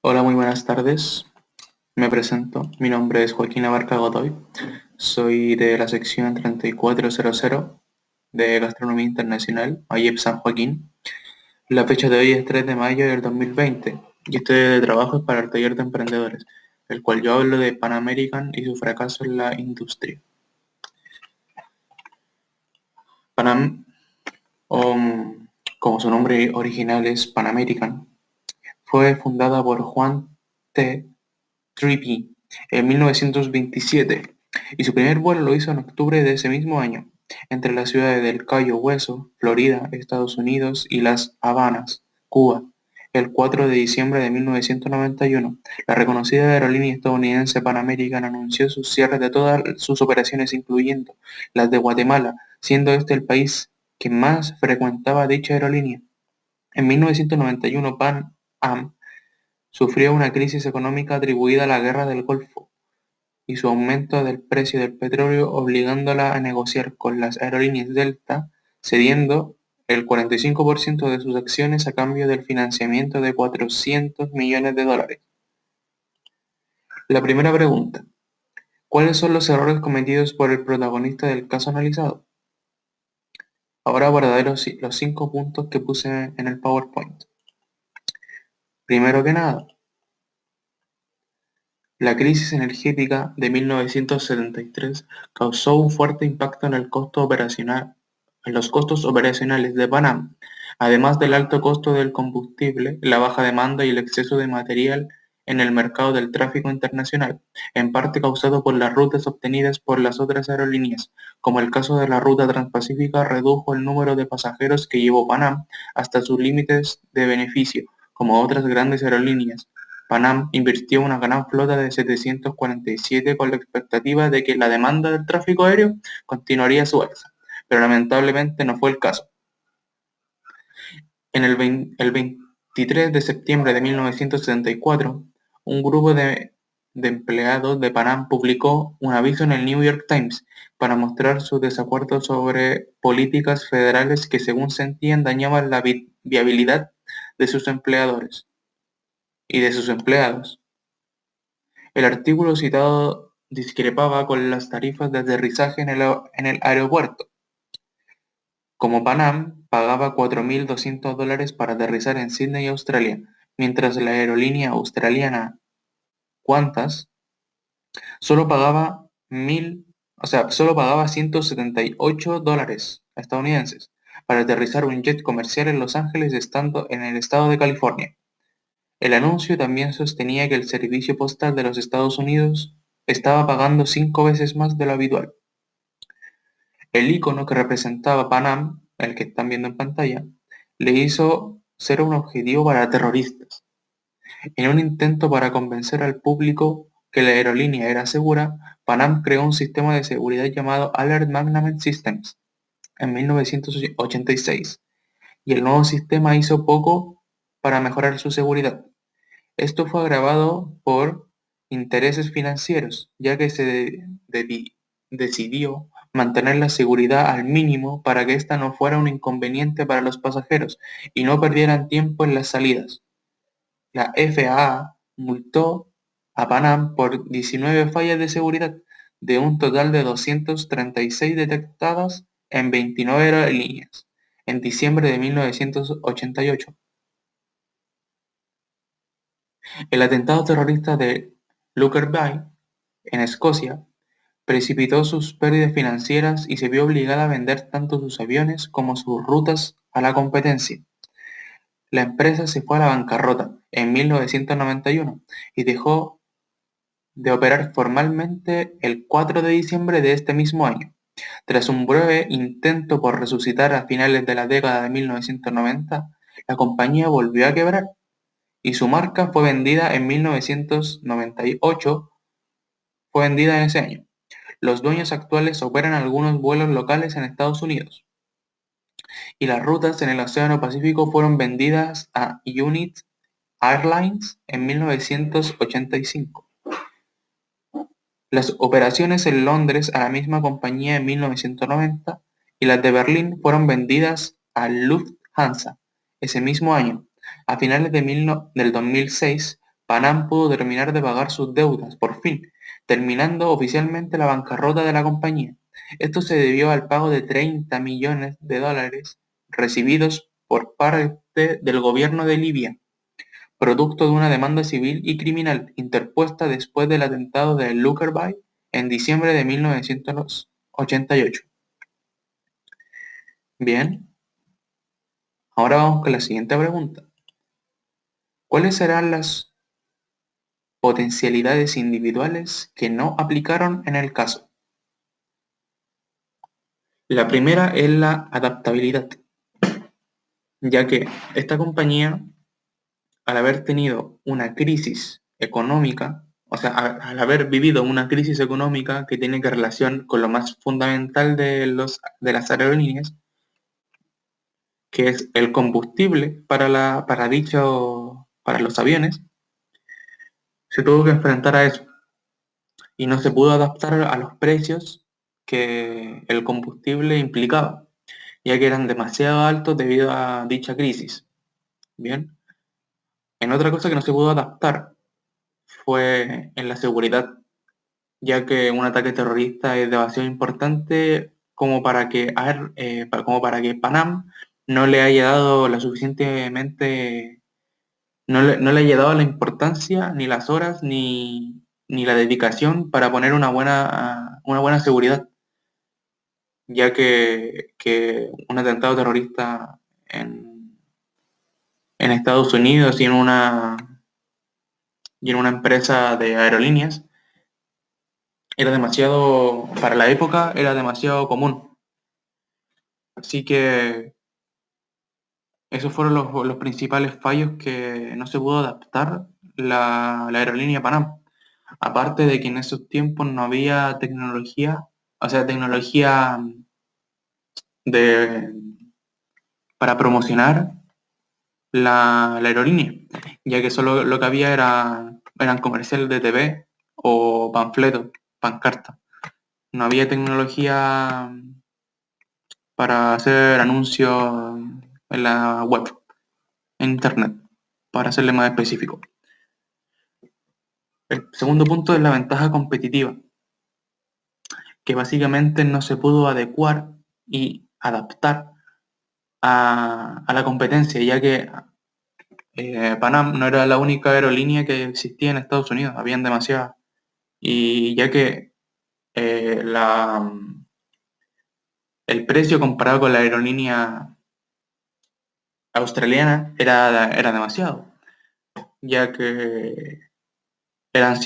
Hola, muy buenas tardes. Me presento. Mi nombre es Joaquín Abarca Godoy. Soy de la sección 3400 de Gastronomía Internacional, AIEP San Joaquín. La fecha de hoy es 3 de mayo del 2020 y este de trabajo es para el taller de emprendedores, el cual yo hablo de Pan American y su fracaso en la industria. Panam, o como su nombre original es Pan American, fue fundada por Juan T. Trippi en 1927 y su primer vuelo lo hizo en octubre de ese mismo año, entre las ciudades del Cayo Hueso, Florida, Estados Unidos, y Las Habanas, Cuba. El 4 de diciembre de 1991, la reconocida aerolínea estadounidense Pan American anunció su cierre de todas sus operaciones, incluyendo las de Guatemala, siendo este el país que más frecuentaba dicha aerolínea. En 1991, Pan Am sufrió una crisis económica atribuida a la Guerra del Golfo y su aumento del precio del petróleo, obligándola a negociar con las aerolíneas Delta, cediendo el 45% de sus acciones a cambio del financiamiento de 400 millones de dólares. La primera pregunta: ¿cuáles son los errores cometidos por el protagonista del caso analizado? Ahora abordaré los 5 puntos que puse en el PowerPoint. Primero que nada, la crisis energética de 1973 causó un fuerte impacto en los costos operacionales de Panamá, además del alto costo del combustible, la baja demanda y el exceso de material en el mercado del tráfico internacional, en parte causado por las rutas obtenidas por las otras aerolíneas, como el caso de la ruta transpacífica redujo el número de pasajeros que llevó Panam hasta sus límites de beneficio, como otras grandes aerolíneas. Panam invirtió una gran flota de 747 con la expectativa de que la demanda del tráfico aéreo continuaría su alza, pero lamentablemente no fue el caso. El 23 de septiembre de 1974, un grupo de empleados de Panam publicó un aviso en el New York Times para mostrar su desacuerdo sobre políticas federales que, según sentían, dañaban la viabilidad de sus empleadores y de sus empleados. El artículo citado discrepaba con las tarifas de aterrizaje en el aeropuerto, como Panam pagaba $4.200 para aterrizar en Sídney, Australia, mientras la aerolínea australiana Qantas solo pagaba solo pagaba $178 estadounidenses para aterrizar un jet comercial en Los Ángeles, estando en el estado de California. El anuncio también sostenía que el servicio postal de los Estados Unidos estaba pagando 5 veces más de lo habitual. El icono que representaba Panam, el que están viendo en pantalla, le hizo ser un objetivo para terroristas. En un intento para convencer al público que la aerolínea era segura, Panam creó un sistema de seguridad llamado Alert Management Systems en 1986, y el nuevo sistema hizo poco para mejorar su seguridad. Esto fue agravado por intereses financieros, ya que decidió mantener la seguridad al mínimo para que ésta no fuera un inconveniente para los pasajeros y no perdieran tiempo en las salidas. La FAA multó a Panam por 19 fallas de seguridad, de un total de 236 detectadas en 29 aerolíneas, en diciembre de 1988. El atentado terrorista de Lockerbie, en Escocia, precipitó sus pérdidas financieras y se vio obligada a vender tanto sus aviones como sus rutas a la competencia. La empresa se fue a la bancarrota en 1991 y dejó de operar formalmente el 4 de diciembre de este mismo año. Tras un breve intento por resucitar a finales de la década de 1990, la compañía volvió a quebrar y su marca fue vendida en 1998, fue vendida en ese año. Los dueños actuales operan algunos vuelos locales en Estados Unidos y las rutas en el Océano Pacífico fueron vendidas a United Airlines en 1985. Las operaciones en Londres a la misma compañía en 1990 y las de Berlín fueron vendidas a Lufthansa ese mismo año. A finales del 2006, Panam pudo terminar de pagar sus deudas, por fin, terminando oficialmente la bancarrota de la compañía. Esto se debió al pago de 30 millones de dólares recibidos por parte del gobierno de Libia, producto de una demanda civil y criminal interpuesta después del atentado de Lockerbie en diciembre de 1988. Bien, ahora vamos con la siguiente pregunta. ¿Cuáles serán las potencialidades individuales que no aplicaron en el caso? La primera es la adaptabilidad, ya que esta compañía, al haber tenido una crisis económica, o sea, al haber vivido una crisis económica que tiene que relación con lo más fundamental de las aerolíneas, que es el combustible para los aviones, se tuvo que enfrentar a eso y no se pudo adaptar a los precios que el combustible implicaba, ya que eran demasiado altos debido a dicha crisis. Bien, en otra cosa que no se pudo adaptar fue en la seguridad, ya que un ataque terrorista es demasiado importante como para que Panam no le haya dado la suficientemente, no le haya dado la importancia, ni las horas, ni la dedicación para poner una buena seguridad, ya que un atentado terrorista en Estados Unidos y en una empresa de aerolíneas para la época era demasiado común. Así que esos fueron los principales fallos que no se pudo adaptar la aerolínea Panam. Aparte de que en esos tiempos no había tecnología, o sea, tecnología de, para promocionar la aerolínea, ya que solo lo que había eran comerciales de TV o panfletos, pancartas. No había tecnología para hacer anuncios en la web, en internet, para hacerle más específico. El segundo punto es la ventaja competitiva, que básicamente no se pudo adecuar y adaptar a la competencia, ya que Panam no era la única aerolínea que existía en Estados Unidos, habían demasiadas. Y ya que eh, la, el precio comparado con la aerolínea australiana era demasiado, ya que eran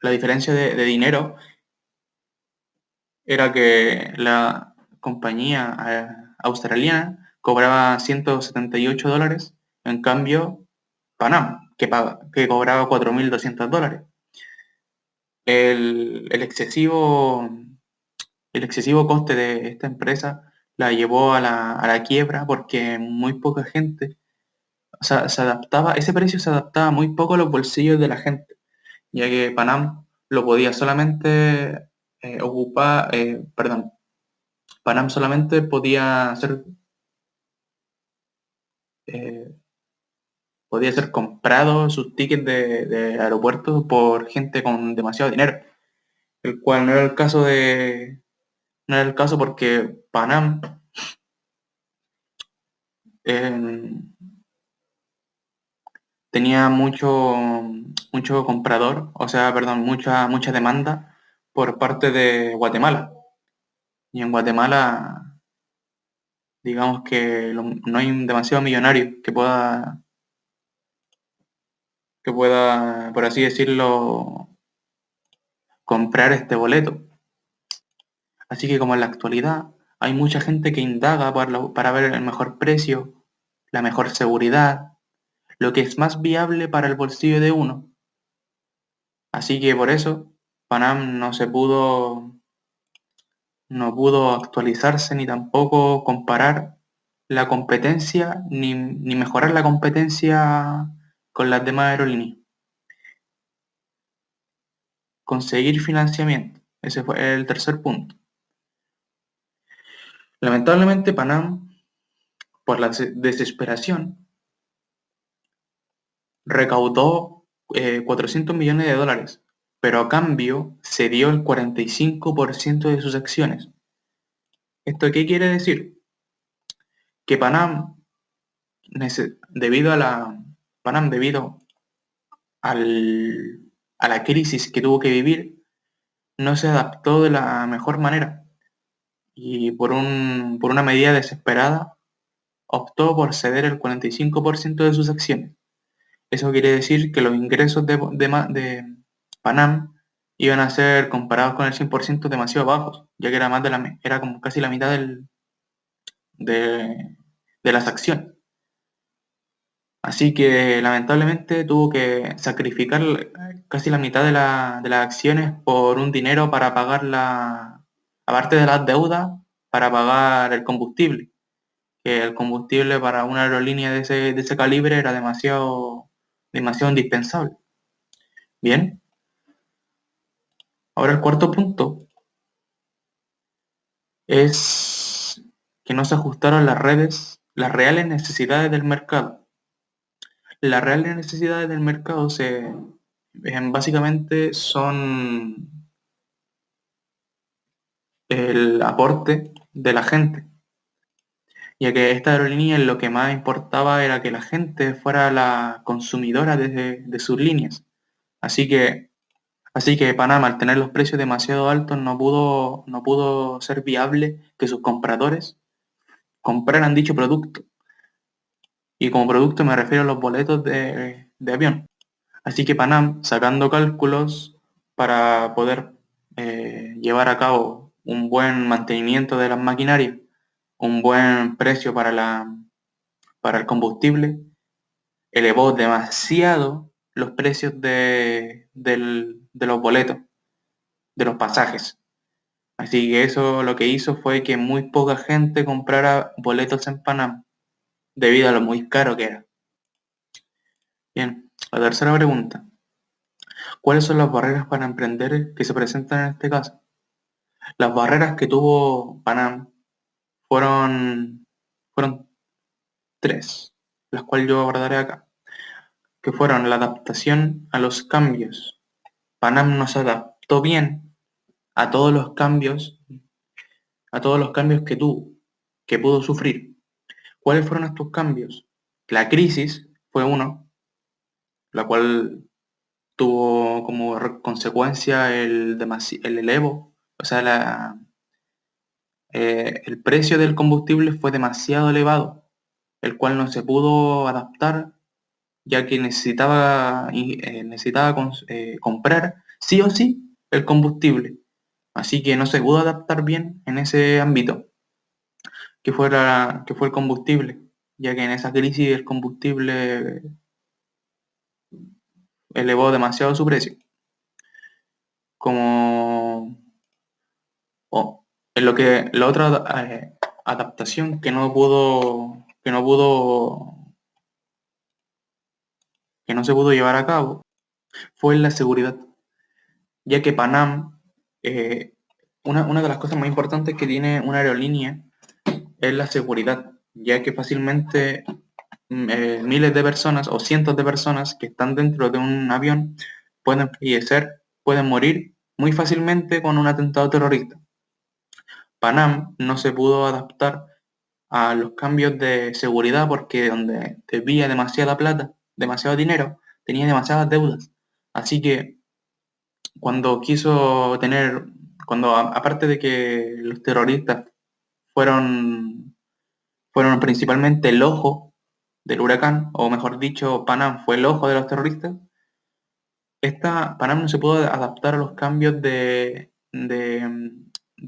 la diferencia de dinero era que la compañía australiana cobraba $178, en cambio Panam, que cobraba $4.200. El el excesivo coste de esta empresa la llevó a la quiebra porque muy poca gente, o sea, ese precio se adaptaba muy poco a los bolsillos de la gente, ya que Panam lo podía solamente perdón, Panam solamente eh, podía ser comprado sus tickets de aeropuertos por gente con demasiado dinero, el cual no era el caso porque Panam eh, tenía mucho comprador, o sea, perdón, mucha demanda por parte de Guatemala. Y en Guatemala, digamos que no hay un demasiado millonario por así decirlo, comprar este boleto. Así que como en la actualidad hay mucha gente que indaga para ver el mejor precio, la mejor seguridad, lo que es más viable para el bolsillo de uno. Así que por eso Panam no pudo actualizarse ni tampoco comparar la competencia ni mejorar la competencia con las demás aerolíneas. Conseguir financiamiento. Ese fue el tercer punto. Lamentablemente Panam, por la desesperación, recaudó 400 millones de dólares, pero a cambio cedió el 45% de sus acciones. ¿Esto qué quiere decir? Que debido a debido a la crisis que tuvo que vivir, no se adaptó de la mejor manera y por una medida desesperada optó por ceder el 45% de sus acciones. Eso quiere decir que los ingresos de Panam iban a ser comparados con el 100% demasiado bajos, ya que era era como casi la mitad de, de las acciones. Así que lamentablemente tuvo que sacrificar casi la mitad de las acciones por un dinero para pagar aparte de las deudas, para pagar el combustible. Que el combustible para una aerolínea de ese calibre era demasiado indispensable. Bien, ahora el cuarto punto es que no se ajustaron las reales necesidades del mercado. Las reales necesidades del mercado básicamente son el aporte de la gente, ya que esta aerolínea lo que más importaba era que la gente fuera la consumidora de sus líneas. Así que, así que Panamá, al tener los precios demasiado altos, no pudo ser viable que sus compradores compraran dicho producto. Y como producto me refiero a los boletos de avión. Así que Panam, sacando cálculos para poder llevar a cabo un buen mantenimiento de las maquinarias, un buen precio para el combustible, elevó demasiado los precios de los boletos, de los pasajes. Así que eso lo que hizo fue que muy poca gente comprara boletos en Panam, debido a lo muy caro que era. Bien, la tercera pregunta. ¿Cuáles son las barreras para emprender que se presentan en este caso? Las barreras que tuvo Panam fueron, fueron tres, las cuales yo abordaré acá, que fueron la adaptación a los cambios. Panam no se adaptó bien a todos los cambios, a todos los cambios que pudo sufrir. ¿Cuáles fueron estos cambios? La crisis fue uno, la cual tuvo como consecuencia el elevo, o sea, el precio del combustible fue demasiado elevado, el cual no se pudo adaptar, ya que necesitaba comprar sí o sí el combustible. Así que no se pudo adaptar bien en ese ámbito, que fue el combustible, ya que en esa crisis el combustible elevó demasiado su precio. Como en lo que la otra adaptación que no se pudo llevar a cabo fue la seguridad, ya que Panam, eh, una de las cosas más importantes que tiene una aerolínea es la seguridad, ya que fácilmente miles de personas o cientos de personas que están dentro de un avión pueden fallecer, pueden morir muy fácilmente con un atentado terrorista. Panam no se pudo adaptar a los cambios de seguridad porque donde debía demasiada plata, demasiado dinero, tenía demasiadas deudas. Así que cuando quiso tener, aparte de que los terroristas fueron, fueron principalmente el ojo del huracán, o mejor dicho, Panam fue el ojo de los terroristas, Panam no se pudo adaptar a los cambios de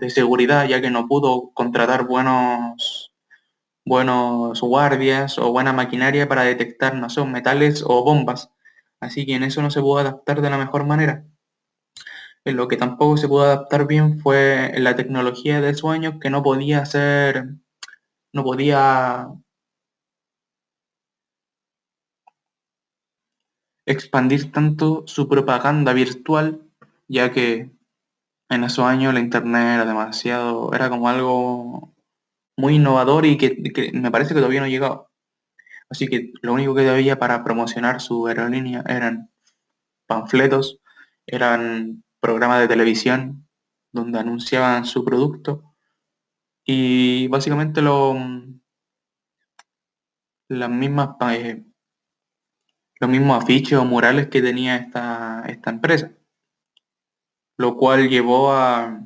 seguridad, ya que no pudo contratar buenos guardias o buena maquinaria para detectar, no sé, metales o bombas. Así que en eso no se pudo adaptar de la mejor manera. En lo que tampoco se pudo adaptar bien fue en la tecnología de sueños, que no podía expandir tanto su propaganda virtual, ya que en esos años la internet era como algo muy innovador y que me parece que todavía no ha llegado. Así que lo único que había para promocionar su aerolínea eran panfletos, eran programas de televisión donde anunciaban su producto y básicamente las mismas, los mismos afiches o murales que tenía esta empresa, lo cual llevó a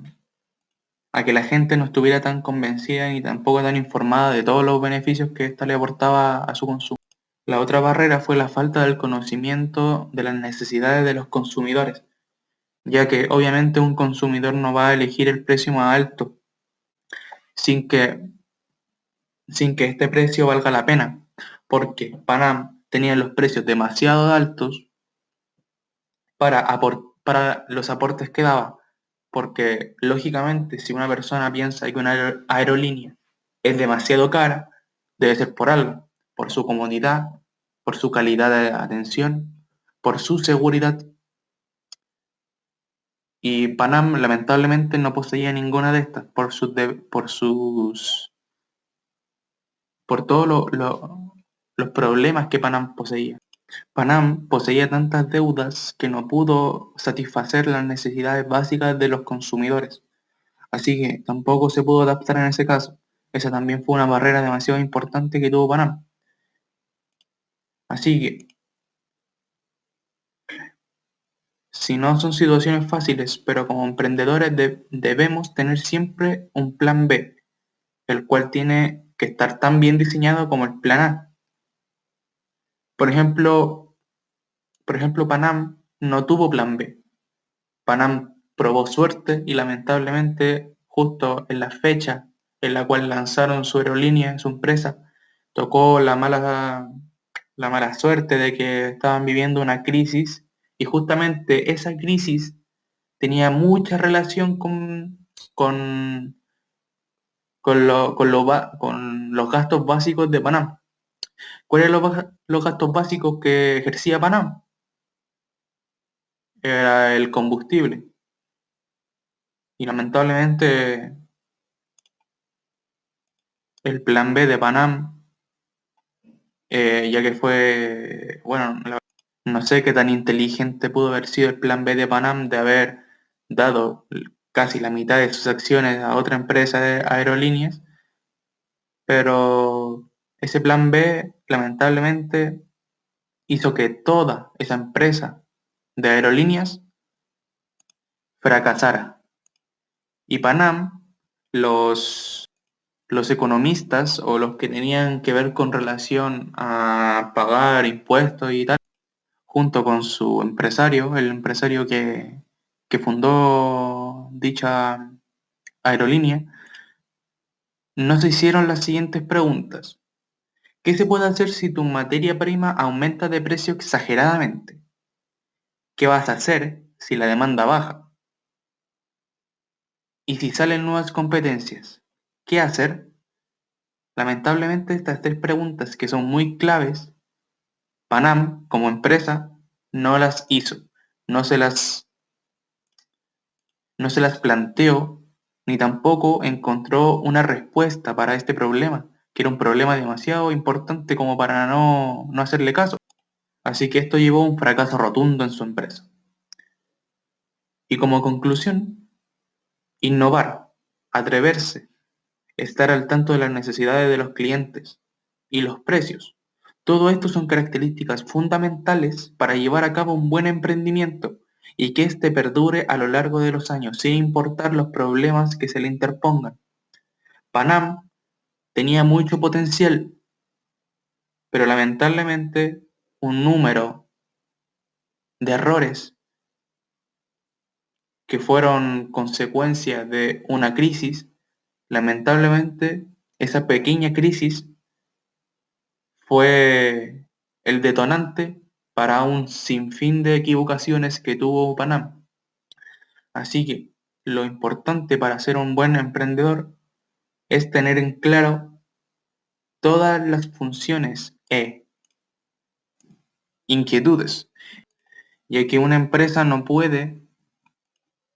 que la gente no estuviera tan convencida ni tampoco tan informada de todos los beneficios que ésta le aportaba a su consumo. La otra barrera fue la falta del conocimiento de las necesidades de los consumidores, ya que obviamente un consumidor no va a elegir el precio más alto sin que, sin que este precio valga la pena, porque Panam tenía los precios demasiado altos para los aportes que daba, porque lógicamente si una persona piensa que una aerolínea es demasiado cara, debe ser por algo, por su comodidad, por su calidad de atención, por su seguridad. Y Panam lamentablemente no poseía ninguna de estas por todos los problemas que Panam poseía. Panam poseía tantas deudas que no pudo satisfacer las necesidades básicas de los consumidores, así que tampoco se pudo adaptar en ese caso. Esa también fue una barrera demasiado importante que tuvo Panam. Así que, si no son situaciones fáciles, pero como emprendedores debemos tener siempre un plan B, el cual tiene que estar tan bien diseñado como el plan A. Por ejemplo, Panam no tuvo plan B. Panam probó suerte y lamentablemente justo en la fecha en la cual lanzaron su aerolínea, su empresa, tocó la mala suerte de que estaban viviendo una crisis y justamente esa crisis tenía mucha relación con, con los gastos básicos de Panam. ¿Cuáles eran los gastos básicos que ejercía Panam? Era el combustible. Y lamentablemente el plan B de Panam, ya que fue, bueno, no sé qué tan inteligente pudo haber sido el plan B de Panam de haber dado casi la mitad de sus acciones a otra empresa de aerolíneas, pero ese plan B lamentablemente hizo que toda esa empresa de aerolíneas fracasara. Y Panam, los, los economistas o los que tenían que ver con relación a pagar impuestos y tal, junto con su empresario, el empresario que fundó dicha aerolínea, no se hicieron las siguientes preguntas. ¿Qué se puede hacer si tu materia prima aumenta de precio exageradamente? ¿Qué vas a hacer si la demanda baja? ¿Y si salen nuevas competencias? ¿Qué hacer? Lamentablemente estas tres preguntas que son muy claves, Panam como empresa no las hizo, no se las, no se las planteó ni tampoco encontró una respuesta para este problema, que era un problema demasiado importante como para no hacerle caso. Así que esto llevó a un fracaso rotundo en su empresa. Y como conclusión, innovar, atreverse, estar al tanto de las necesidades de los clientes y los precios. Todo esto son características fundamentales para llevar a cabo un buen emprendimiento y que éste perdure a lo largo de los años, sin importar los problemas que se le interpongan. Panam tenía mucho potencial, pero lamentablemente un número de errores que fueron consecuencia de una crisis, lamentablemente esa pequeña crisis fue el detonante para un sinfín de equivocaciones que tuvo Panam. Así que lo importante para ser un buen emprendedor es tener en claro todas las funciones e inquietudes, ya que una empresa no puede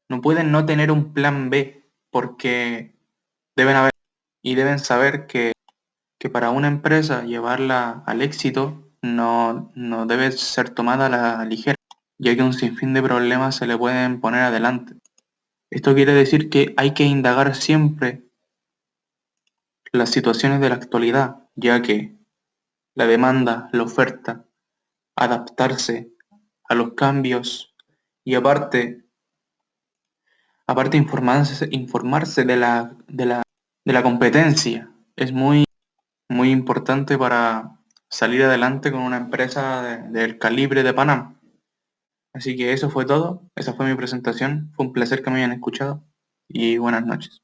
no tener un plan B, porque deben haber y deben saber que que para una empresa llevarla al éxito no debe ser tomada a la ligera, ya que un sinfín de problemas se le pueden poner adelante. Esto quiere decir que hay que indagar siempre las situaciones de la actualidad, ya que la demanda, la oferta, adaptarse a los cambios y aparte informarse de la competencia es muy importante para salir adelante con una empresa del calibre de Panam. Así que eso fue todo, esa fue mi presentación, fue un placer que me hayan escuchado y buenas noches.